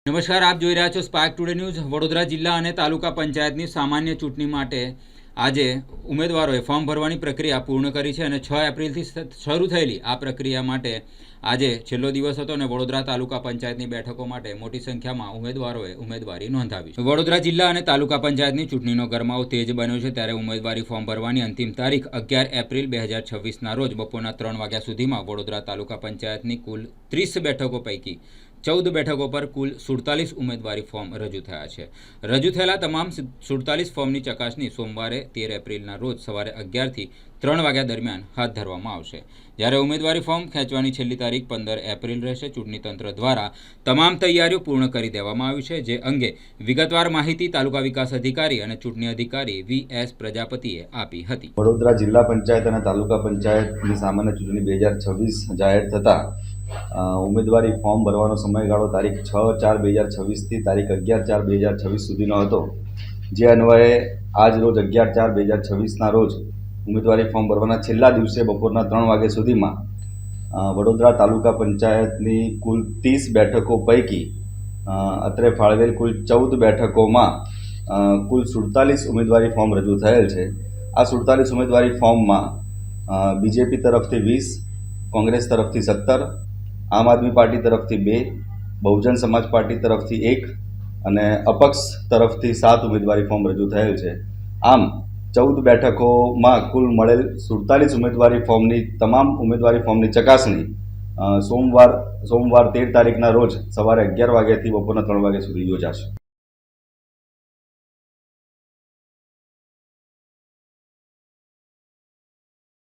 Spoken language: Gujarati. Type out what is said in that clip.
નમસ્કાર, આપ જોઈ રહ્યા છો સ્પાર્ક ટુડે ન્યૂઝ। વડોદરા જિલ્લા અને તાલુકા પંચાયતની સામાન્ય ચૂંટણી માટે આજે ઉમેદવારોએ ફોર્મ ભરવાની પ્રક્રિયા પૂર્ણ કરી છે અને 6 એપ્રિલથી શરૂ થયેલી આ પ્રક્રિયા માટે આજે છેલ્લો દિવસ હતો અને વડોદરા તાલુકા પંચાયતની બેઠકો માટે મોટી સંખ્યામાં ઉમેદવારોએ ઉમેદવારી નોંધાવી છે। વડોદરા જિલ્લા અને તાલુકા પંચાયતની ચૂંટણીનો ગરમાવો તેજ બન્યો છે, ત્યારે ઉમેદવારી ફોર્મ ભરવાની અંતિમ તારીખ 11 એપ્રિલ 2026ના રોજ બપોરના 3 વાગ્યા સુધીમાં વડોદરા તાલુકા પંચાયતની કુલ 30 બેઠકો પૈકી 14 બેઠકો પર કુલ 47 ઉમેદવારી ફોર્મ રજૂ થયા છે। રજૂ થયેલા તમામ 47 ફોર્મની ચકાસણી સોમવારે 13 એપ્રિલના રોજ સવારે 11થી 3 વાગ્યા દરમિયાન હાથ ધરવામાં આવશે, જ્યારે ઉમેદવારી ફોર્મ ખેંચવાની છેલ્લી તારીખ 15 એપ્રિલ રહેશે। ચૂંટણી તંત્ર દ્વારા તમામ તૈયારીઓ પૂર્ણ કરી દેવામાં આવી છે, જે અંગે વિગતવાર માહિતી તાલુકા વિકાસ અધિકારી અને ચૂંટણી અધિકારી વી.એસ. પ્રજાપતિએ આપી હતી। વડોદરા જિલ્લા પંચાયત અને તાલુકા પંચાયતની સામાન્ય ચૂંટણી 2026 જાહેર થતાં ઉમેદવારી ફોર્મ ભરવાનો સમયગાળો તારીખ 6/4/2026 થી તારીખ 11/4/2026 સુધીનો હતો, જે અન્વયે આજ રોજ 11/4/2026ના રોજ ઉમેદવારી ફોર્મ ભરવાના છેલ્લા દિવસે બપોરના 3 વાગ્યા સુધીમાં વડોદરા તાલુકા પંચાયતની કુલ 30 બેઠકો પૈકી અત્રે ફાળવેલ કુલ 14 બેઠકોમાં કુલ 47 ઉમેદવારી ફોર્મ રજૂ થયેલ છે। આ 47 ઉમેદવારી ફોર્મમાં બીજેપી તરફથી 20, કોંગ્રેસ તરફથી 17, આમ આદમી પાર્ટી તરફથી 2, બહુજન સમાજ પાર્ટી તરફથી 1 અને અપક્ષ તરફથી 7 ઉમેદવારી ફોર્મ રજૂ થયેલ છે। આમ 14 બેઠકોમાં કુલ મળેલ 47 ઉમેદવારી ફોર્મની તમામ ઉમેદવારી ફોર્મની ચકાસણી સોમવાર 13 તારીખના રોજ સવારે 11 વાગ્યાથી બપોરના 3 વાગ્યા સુધી યોજાશે।